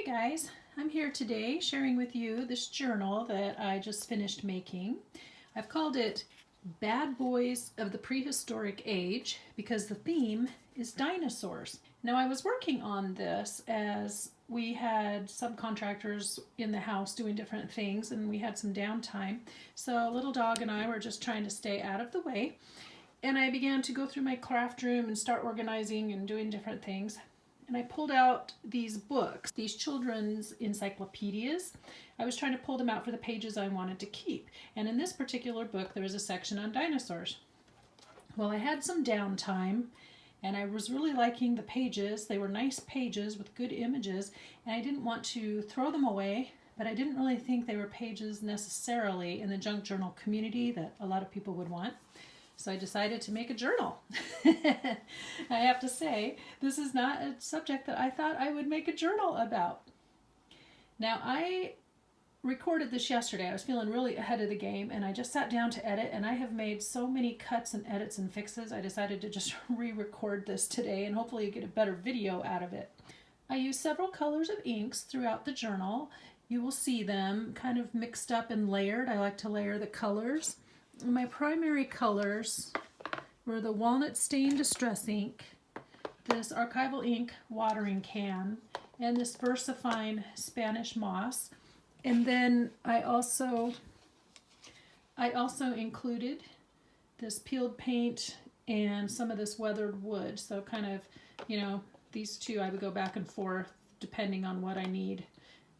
Hey guys, I'm here today sharing with you this journal that I just finished making. I've called it Bad Boys of the Prehistoric Age because the theme is dinosaurs. Now I was working on this as we had subcontractors in the house doing different things and we had some downtime. So little dog and I were just trying to stay out of the way. And I began to go through my craft room and start organizing and doing different things. And I pulled out these books, these children's encyclopedias. I was trying to pull them out for the pages I wanted to keep. And in this particular book, there was a section on dinosaurs. Well, I had some downtime, and I was really liking the pages. They were nice pages with good images, and I didn't want to throw them away, but I didn't really think they were pages necessarily in the junk journal community that a lot of people would want. So I decided to make a journal. I have to say, this is not a subject that I thought I would make a journal about. Now, I recorded this yesterday. I was feeling really ahead of the game, and I just sat down to edit, and I have made so many cuts and edits and fixes, I decided to just re-record this today, and hopefully you get a better video out of it. I use several colors of inks throughout the journal. You will see them kind of mixed up and layered. I like to layer the colors. My primary colors were the walnut stain distress ink, this archival ink watering can, and this VersaFine Spanish moss. And then I also included this peeled paint and some of this weathered wood. So kind of, these two I would go back and forth depending on what I need,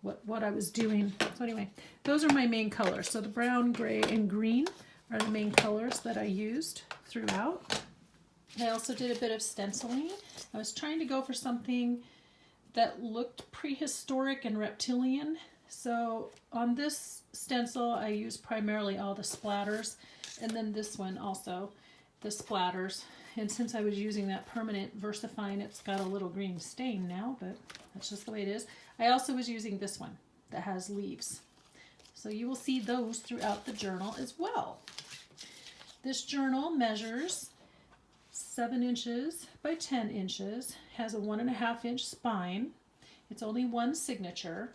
what I was doing. So anyway, those are my main colors. So the brown, gray, and green are the main colors that I used throughout. I also did a bit of stenciling. I was trying to go for something that looked prehistoric and reptilian. So on this stencil, I used primarily all the splatters, and then this one also, the splatters. And since I was using that permanent VersaFine, it's got a little green stain now, but that's just the way it is. I also was using this one that has leaves. So you will see those throughout the journal as well. This journal measures 7 inches by 10 inches, has a 1.5 inch spine. It's only one signature,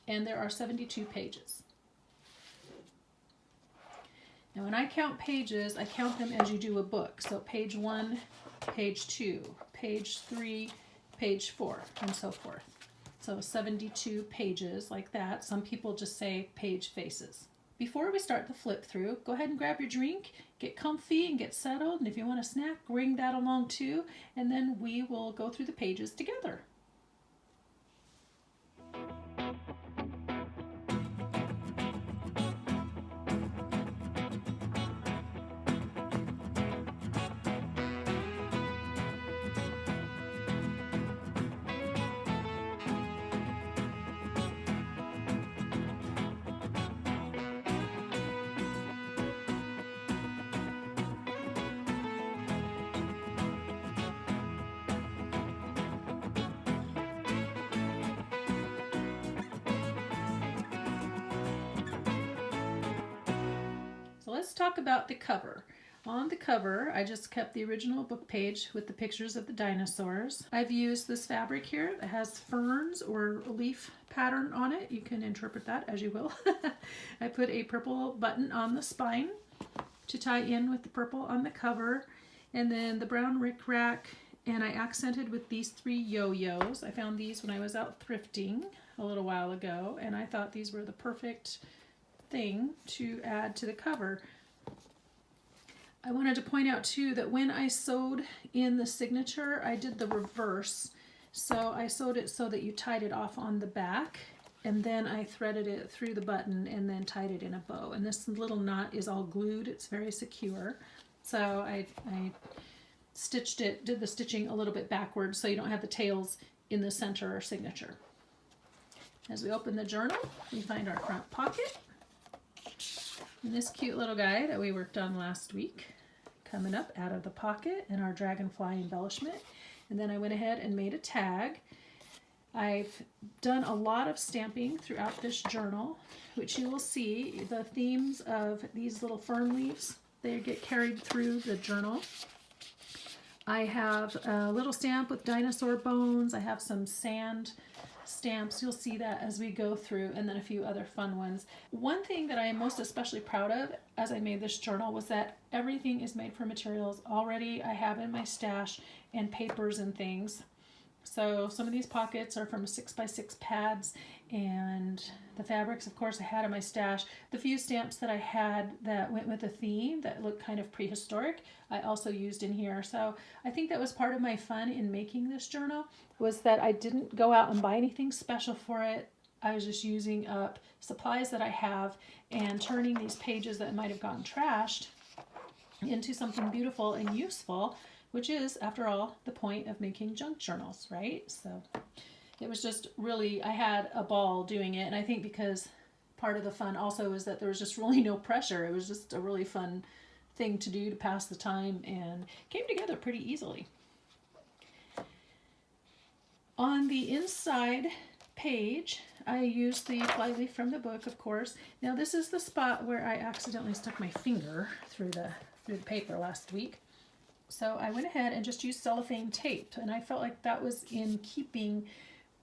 and there are 72 pages. Now when I count pages, I count them as you do a book. So page 1, page 2, page 3, page 4, and so forth. So 72 pages like that. Some people just say page faces. Before we start the flip through, go ahead and grab your drink, get comfy and get settled. And if you want a snack, bring that along too. And then we will go through the pages together. Let's talk about the cover. On the cover, I just kept the original book page with the pictures of the dinosaurs. I've used this fabric here that has ferns or a leaf pattern on it. You can interpret that as you will. I put a purple button on the spine to tie in with the purple on the cover, and then the brown rickrack, and I accented with these 3 yo-yos. I found these when I was out thrifting a little while ago, and I thought these were the perfect thing to add to the cover. I wanted to point out too that when I sewed in the signature, I did the reverse. So I sewed it so that you tied it off on the back, and then I threaded it through the button and then tied it in a bow. And this little knot is all glued. It's very secure. So I stitched it, did the stitching a little bit backwards so you don't have the tails in the center or signature. As we open the journal, we find our front pocket. And this cute little guy that we worked on last week coming up out of the pocket, and our dragonfly embellishment. And then I went ahead and made a tag. I've done a lot of stamping throughout this journal, which you will see the themes of these little fern leaves. They get carried through the journal. I have a little stamp with dinosaur bones. I have some sand stamps. You'll see that as we go through, and then a few other fun ones. One thing that I am most especially proud of as I made this journal was that everything is made from materials already I have in my stash, and papers and things. So some of these pockets are from 6x6 pads, and the fabrics, of course, I had in my stash. The few stamps that I had that went with the theme that looked kind of prehistoric, I also used in here. So I think that was part of my fun in making this journal, was that I didn't go out and buy anything special for it. I was just using up supplies that I have and turning these pages that might have gotten trashed into something beautiful and useful, which is, after all, the point of making junk journals, right? So it was just really, I had a ball doing it. And I think because part of the fun also is that there was just really no pressure. It was just a really fun thing to do to pass the time, and came together pretty easily. On the inside page, I used the flyleaf from the book, of course. Now this is the spot where I accidentally stuck my finger through the paper last week. So I went ahead and just used cellophane tape, and I felt like that was in keeping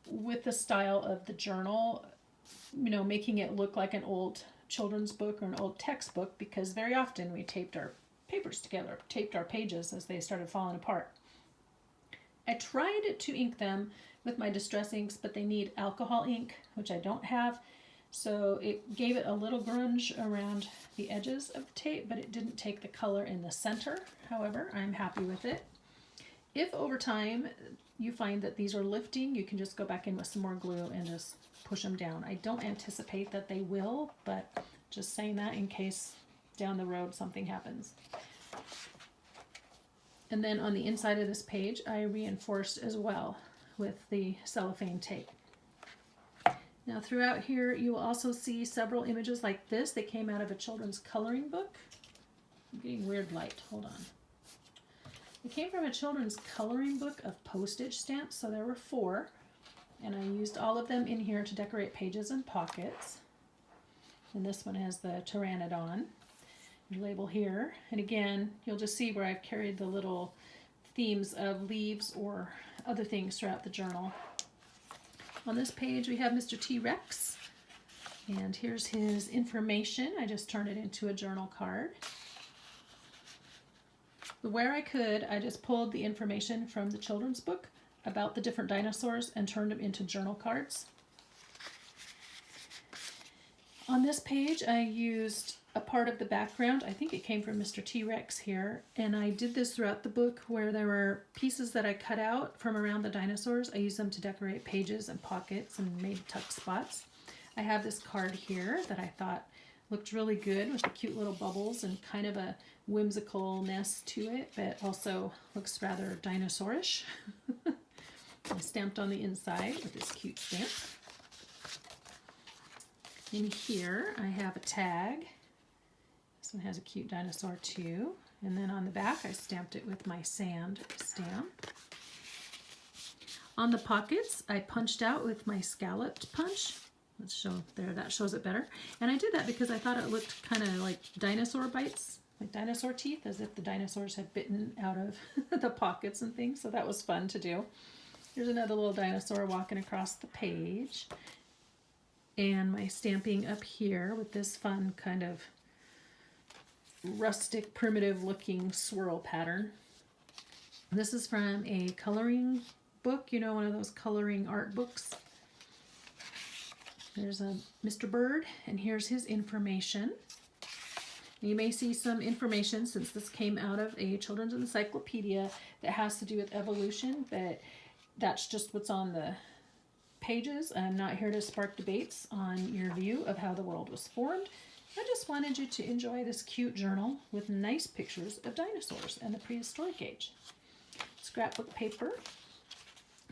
with the style of the journal, you know, making it look like an old children's book or an old textbook, because very often we taped our papers together, taped our pages as they started falling apart. I tried to ink them with my distress inks, but they need alcohol ink, which I don't have. So it gave it a little grunge around the edges of the tape, but it didn't take the color in the center. However, I'm happy with it. If over time you find that these are lifting, you can just go back in with some more glue and just push them down. I don't anticipate that they will, but just saying that in case down the road something happens. And then on the inside of this page, I reinforced as well with the cellophane tape. Now throughout here, you will also see several images like this. They came out of a children's coloring book. I'm getting weird light, hold on. It came from a children's coloring book of postage stamps, so there were 4. And I used all of them in here to decorate pages and pockets. And this one has the pteranodon label here. And again, you'll just see where I've carried the little themes of leaves or other things throughout the journal. On this page we have Mr. T-Rex, and here's his information. I just turned it into a journal card. Where I could, I just pulled the information from the children's book about the different dinosaurs and turned them into journal cards. On this page I used a part of the background. I think it came from Mr. T-Rex here, and I did this throughout the book where there were pieces that I cut out from around the dinosaurs. I used them to decorate pages and pockets and made tuck spots. I have this card here that I thought looked really good with the cute little bubbles and kind of a whimsicalness to it, but also looks rather dinosaurish. I stamped on the inside with this cute stamp. In here I have a tag. This one has a cute dinosaur too. And then on the back I stamped it with my sand stamp. On the pockets I punched out with my scalloped punch. Let's show there, that shows it better. And I did that because I thought it looked kind of like dinosaur bites, like dinosaur teeth, as if the dinosaurs had bitten out of the pockets and things. So that was fun to do. Here's another little dinosaur walking across the page. And my stamping up here with this fun kind of rustic, primitive looking swirl pattern. This is from a coloring book, you know, one of those coloring art books. There's a Mr. Bird, and here's his information. You may see some information, since this came out of a children's encyclopedia, that has to do with evolution, but that's just what's on the pages. I'm not here to spark debates on your view of how the world was formed. I just wanted you to enjoy this cute journal with nice pictures of dinosaurs and the prehistoric age. Scrapbook paper,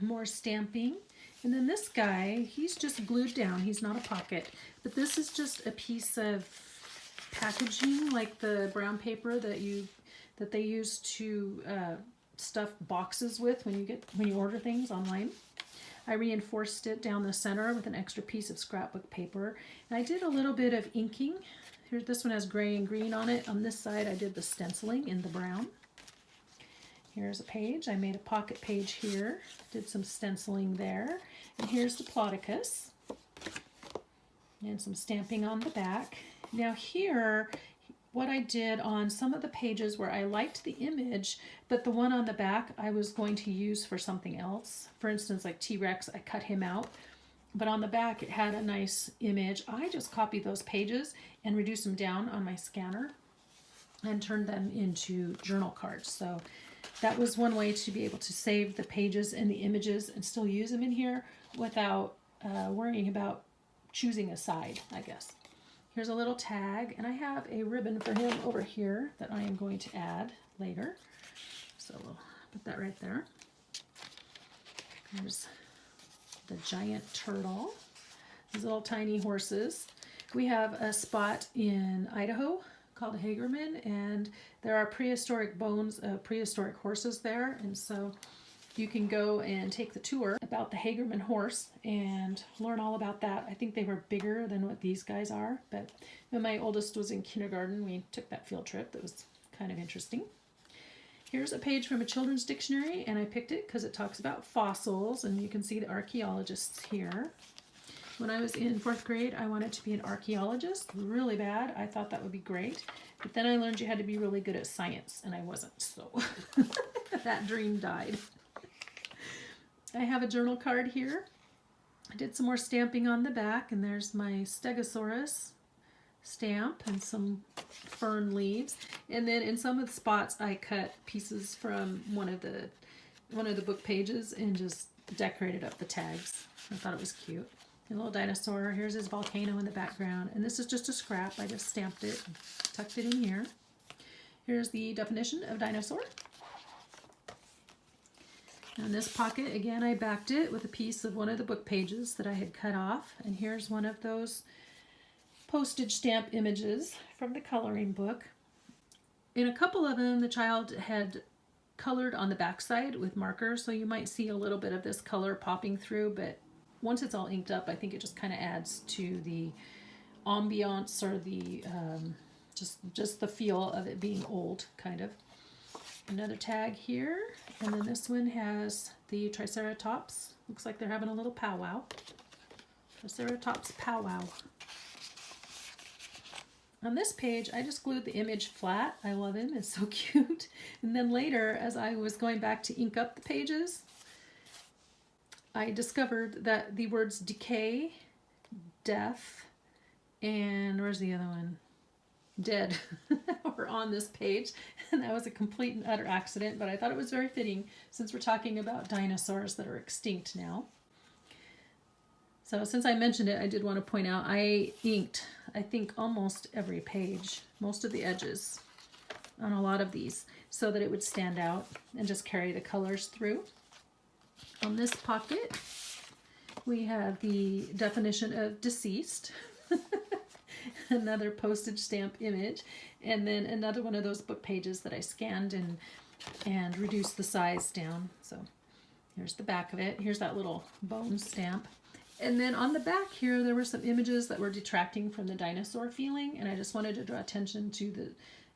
more stamping, and then this guy, he's just glued down. He's not a pocket, but this is just a piece of packaging, like the brown paper that they use to stuff boxes with when you order things online. I reinforced it down the center with an extra piece of scrapbook paper. And I did a little bit of inking. This one has gray and green on it. On this side, I did the stenciling in the brown. Here's a page. I made a pocket page here, did some stenciling there. And here's the Plodicus. And some stamping on the back. Now here, what I did on some of the pages where I liked the image, but the one on the back I was going to use for something else. For instance, like T-Rex, I cut him out. But on the back it had a nice image. I just copied those pages and reduced them down on my scanner and turned them into journal cards. So that was one way to be able to save the pages and the images and still use them in here without worrying about choosing a side, I guess. Here's a little tag, and I have a ribbon for him over here that I am going to add later. So we'll put that right there. There's the giant turtle. These little tiny horses. We have a spot in Idaho called Hagerman, and there are prehistoric bones of prehistoric horses there, and so you can go and take the tour about the Hagerman horse and learn all about that. I think they were bigger than what these guys are, but when my oldest was in kindergarten, we took that field trip. That was kind of interesting. Here's a page from a children's dictionary, and I picked it because it talks about fossils, and you can see the archaeologists here. When I was in 4th grade, I wanted to be an archaeologist really bad. I thought that would be great, but then I learned you had to be really good at science, and I wasn't, so that dream died. I have a journal card here. I did some more stamping on the back, and there's my Stegosaurus stamp and some fern leaves. And then in some of the spots, I cut pieces from one of the book pages and just decorated up the tags. I thought it was cute. A little dinosaur. Here's his volcano in the background, and this is just a scrap. I just stamped it, tucked it in here. Here's the definition of dinosaur. In this pocket, again, I backed it with a piece of one of the book pages that I had cut off. And here's one of those postage stamp images from the coloring book. In a couple of them, the child had colored on the backside with markers, so you might see a little bit of this color popping through, but once it's all inked up, I think it just kind of adds to the ambiance or the just the feel of it being old, kind of. Another tag here, and then this one has the Triceratops. Looks like they're having a little powwow. Triceratops powwow. On this page, I just glued the image flat. I love him, it's so cute. And then later, as I was going back to ink up the pages, I discovered that the words decay, death, and where's the other one? Dead were on this page, and that was a complete and utter accident, but I thought it was very fitting since we're talking about dinosaurs that are extinct now. So since I mentioned it, I did want to point out I inked, I think, almost every page, most of the edges on a lot of these, so that it would stand out and just carry the colors through. On this pocket, we have the definition of deceased. Another postage stamp image, and then another one of those book pages that I scanned and reduced the size down. So here's the back of it. Here's that little bone stamp. And then on the back here, there were some images that were detracting from the dinosaur feeling, and I just wanted to draw attention to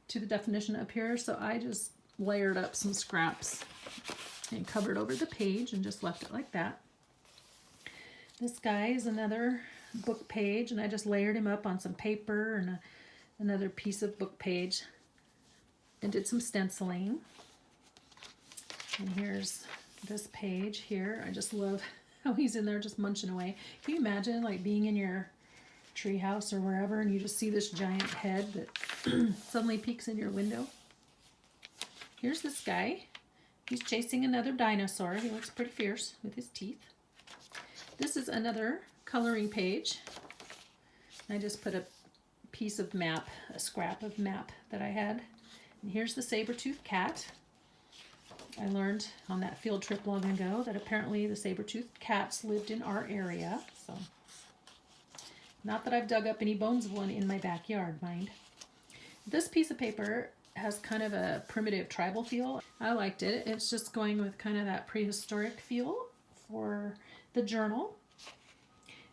the definition up here. So I just layered up some scraps and covered over the page and just left it like that. This guy is another book page, and I just layered him up on some paper and another piece of book page and did some stenciling. And here's this page here. I just love how he's in there just munching away. Can you imagine like being in your treehouse or wherever and you just see this giant head that suddenly peeks in your window? Here's this guy. He's chasing another dinosaur. He looks pretty fierce with his teeth. This is another coloring page. I just put a piece of map, a scrap of map that I had. And here's the saber-toothed cat. I learned on that field trip long ago that apparently the saber-toothed cats lived in our area. So, not that I've dug up any bones of one in my backyard, mind. This piece of paper has kind of a primitive tribal feel. I liked it. It's just going with kind of that prehistoric feel for the journal.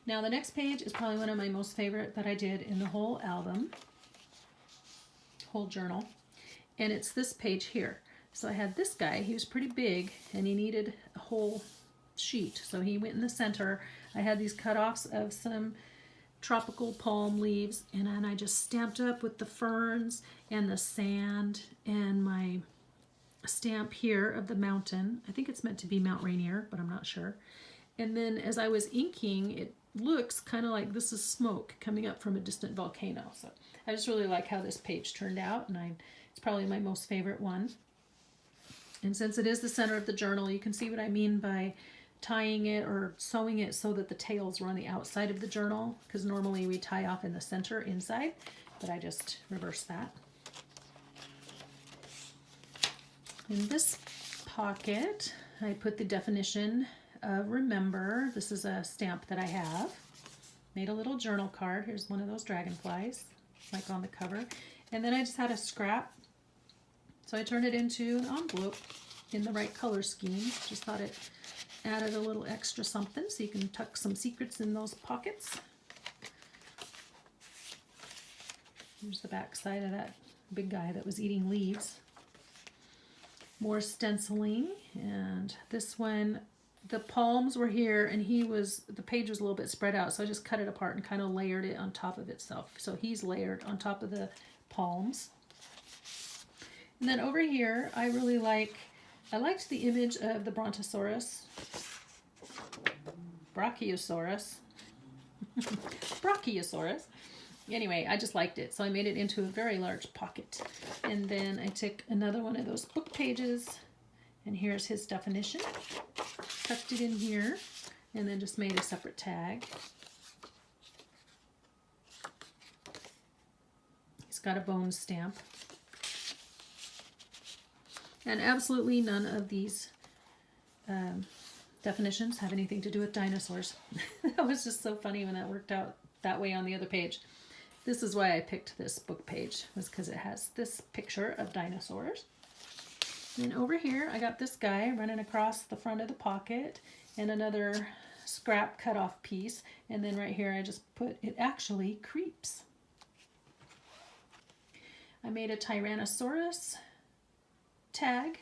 Now the next page is probably one of my most favorite that I did in the whole album, whole journal, and it's this page here. So I had this guy, he was pretty big and he needed a whole sheet. So he went in the center. I had these cut-offs of some tropical palm leaves, and then I just stamped up with the ferns and the sand and my stamp here of the mountain. I think it's meant to be Mount Rainier, but I'm not sure. And then as I was inking, it looks kind of like this is smoke coming up from a distant volcano. So I just really like how this page turned out, and it's probably my most favorite one. And since it is the center of the journal, you can see what I mean by tying it or sewing it so that the tails were on the outside of the journal, because normally we tie off in the center inside, but I just reversed that. In this pocket, I put the definition of remember. This is a stamp that I have. Made a little journal card. Here's one of those dragonflies, like on the cover. And then I just had a scrap, so I turned it into an envelope in the right color scheme. Just thought it added a little extra something so you can tuck some secrets in those pockets. Here's the back side of that big guy that was eating leaves. More stenciling, and this one, the palms were here and the page was a little bit spread out, so I just cut it apart and kind of layered it on top of itself. So he's layered on top of the palms. And then over here, I liked the image of the Brontosaurus, Brachiosaurus, Brachiosaurus. Anyway, I just liked it, so I made it into a very large pocket. And then I took another one of those book pages, and here's his definition. Tucked it in here, and then just made a separate tag. He's got a bone stamp. And absolutely none of these definitions have anything to do with dinosaurs. That was just so funny when that worked out that way on the other page. This is why I picked this book page, was because it has this picture of dinosaurs. And over here, I got this guy running across the front of the pocket and another scrap cut-off piece. And then right here, I just put, it actually creeps. I made a Tyrannosaurus tag.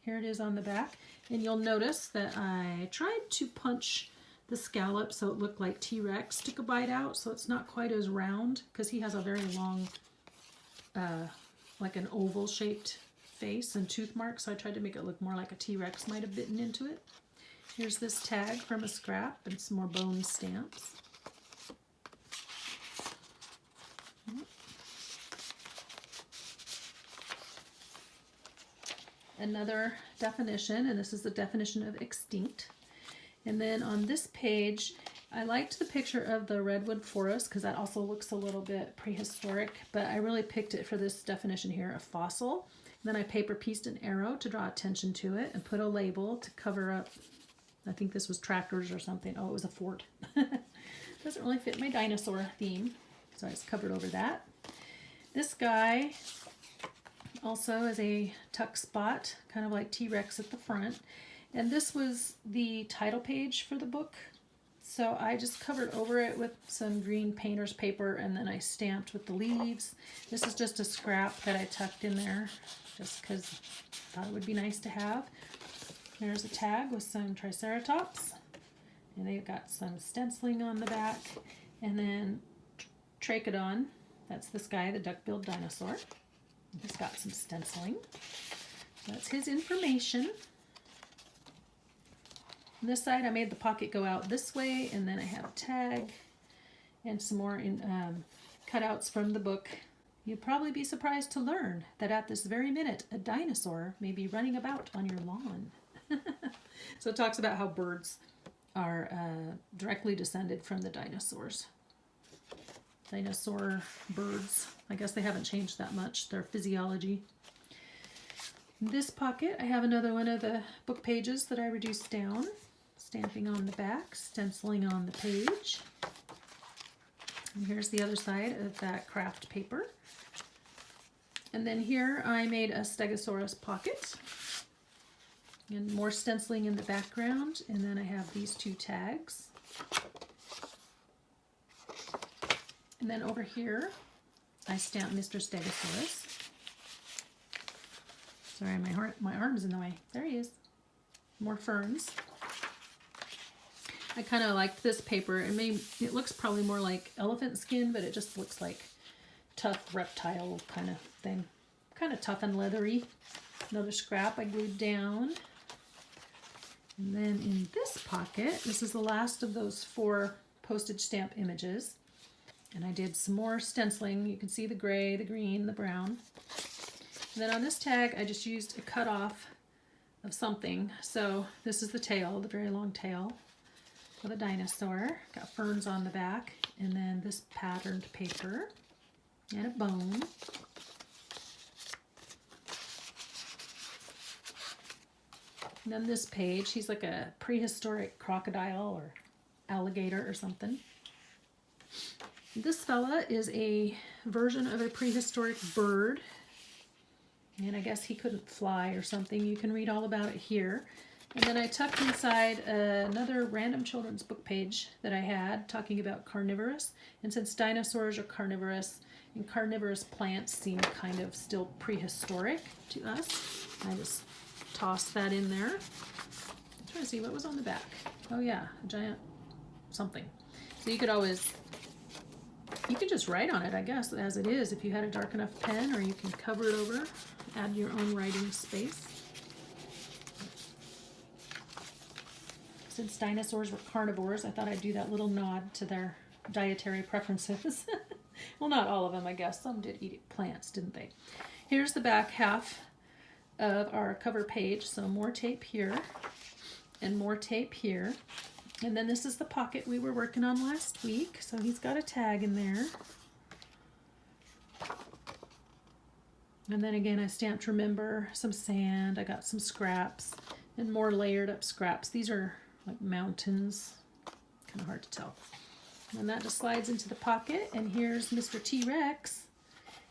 Here it is on the back. And you'll notice that I tried to punch the scallop so it looked like T-Rex took a bite out, so it's not quite as round, because he has a very long, like an oval shaped face and tooth marks, so I tried to make it look more like a T-Rex might have bitten into it. Here's this tag from a scrap and some more bone stamps. Another definition, and this is the definition of extinct. And then on this page, I liked the picture of the redwood forest because that also looks a little bit prehistoric, but I really picked it for this definition here, a fossil. And then I paper pieced an arrow to draw attention to it and put a label to cover up, I think this was tractors or something. Oh, it was a fort. Doesn't really fit my dinosaur theme, so I just covered over that. This guy also is a tuck spot, kind of like T-Rex at the front. And this was the title page for the book. So I just covered over it with some green painter's paper, and then I stamped with the leaves. This is just a scrap that I tucked in there just because I thought it would be nice to have. There's a tag with some Triceratops, and they've got some stenciling on the back. And then Trachodon, that's this guy, the duck-billed dinosaur. He's got some stenciling. That's his information. On this side, I made the pocket go out this way, and then I have a tag and some more cutouts from the book. You'd probably be surprised to learn that at this very minute, a dinosaur may be running about on your lawn. So it talks about how birds are directly descended from the dinosaurs. Dinosaur birds, I guess they haven't changed that much, their physiology. In this pocket, I have another one of the book pages that I reduced down. Stamping on the back, stenciling on the page. And here's the other side of that craft paper. And then here I made a Stegosaurus pocket. And more stenciling in the background. And then I have these two tags. And then over here, I stamped Mr. Stegosaurus. Sorry, my arm's in the way. There he is. More ferns. I kind of liked this paper. It looks probably more like elephant skin, but it just looks like tough reptile kind of thing. Kind of tough and leathery. Another scrap I glued down. And then in this pocket, this is the last of those 4 postage stamp images. And I did some more stenciling. You can see the gray, the green, the brown. And then on this tag, I just used a cutoff of something. So this is the tail, the very long tail of a dinosaur. Got ferns on the back, and then this patterned paper and a bone. And then this page, he's like a prehistoric crocodile or alligator or something. This fella is a version of a prehistoric bird. And I guess he couldn't fly or something. You can read all about it here. And then I tucked inside another random children's book page that I had talking about carnivorous. And since dinosaurs are carnivorous, and carnivorous plants seem kind of still prehistoric to us, I just tossed that in there. I'm trying to see what was on the back. Oh yeah, a giant something. So you could just write on it, I guess, as it is, if you had a dark enough pen, or you can cover it over, add your own writing space. Since dinosaurs were carnivores, I thought I'd do that little nod to their dietary preferences. Well, not all of them, I guess. Some did eat plants, didn't they? Here's the back half of our cover page. So more tape here and more tape here. And then this is the pocket we were working on last week. So he's got a tag in there. And then again, I stamped remember, some sand. I got some scraps and more layered up scraps. These are like mountains, kind of hard to tell. And that just slides into the pocket. And here's Mr. T-Rex.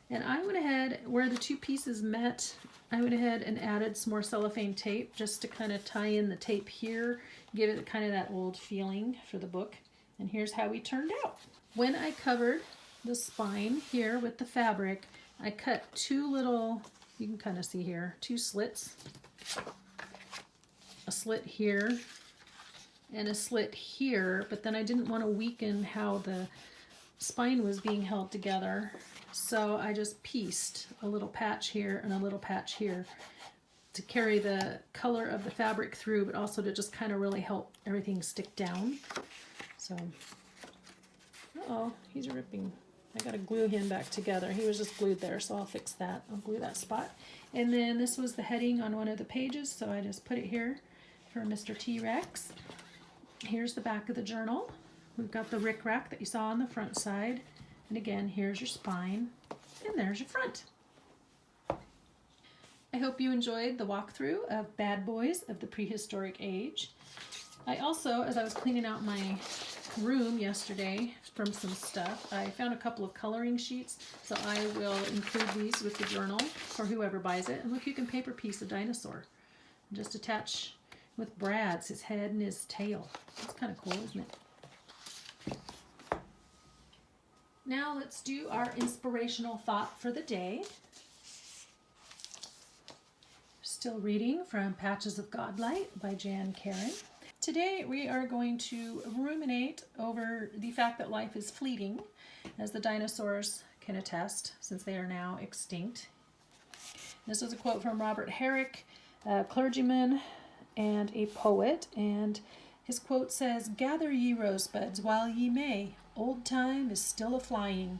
And I went ahead, where the 2 pieces met, I went ahead and added some more cellophane tape just to kind of tie in the tape here, give it kind of that old feeling for the book. And here's how we turned out. When I covered the spine here with the fabric, I cut 2 little, you can kind of see here, 2 slits. A slit here and a slit here, but then I didn't want to weaken how the spine was being held together. So I just pieced a little patch here and a little patch here to carry the color of the fabric through, but also to just kind of really help everything stick down. So, uh-oh, he's ripping. I gotta glue him back together. He was just glued there, so I'll fix that. I'll glue that spot. And then this was the heading on one of the pages, so I just put it here for Mr. T-Rex. Here's the back of the journal. We've got the rickrack that you saw on the front side. And again, here's your spine, and there's your front. I hope you enjoyed the walkthrough of Bad Boys of the Prehistoric Age. I also, as I was cleaning out my room yesterday from some stuff, I found a couple of coloring sheets, so I will include these with the journal for whoever buys it. And look, you can paper piece a dinosaur. And just attach with brads his head and his tail. That's kind of cool, isn't it? Now let's do our inspirational thought for the day. Still reading from Patches of Godlight by Jan Karen. Today we are going to ruminate over the fact that life is fleeting, as the dinosaurs can attest, since they are now extinct. This is a quote from Robert Herrick, a clergyman and a poet, and his quote says, "Gather ye rosebuds while ye may, old time is still a-flying."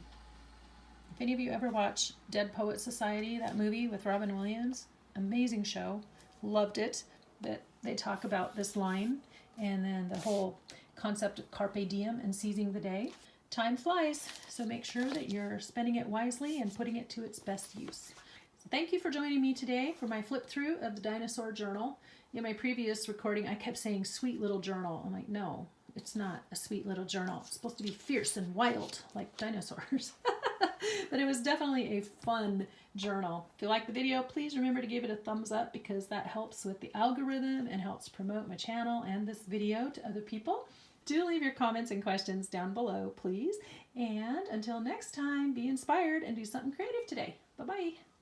If any of you ever watch Dead Poet Society, that movie with Robin Williams, amazing show, loved it, but they talk about this line and then the whole concept of carpe diem and seizing the day. Time flies, so make sure that you're spending it wisely and putting it to its best use. So thank you for joining me today for my flip through of the Dinosaur Journal. In my previous recording, I kept saying sweet little journal. I'm like, no, it's not a sweet little journal. It's supposed to be fierce and wild like dinosaurs. But it was definitely a fun journal. If you like the video, please remember to give it a thumbs up, because that helps with the algorithm and helps promote my channel and this video to other people. Do leave your comments and questions down below, please. And until next time, be inspired and do something creative today. Bye-bye.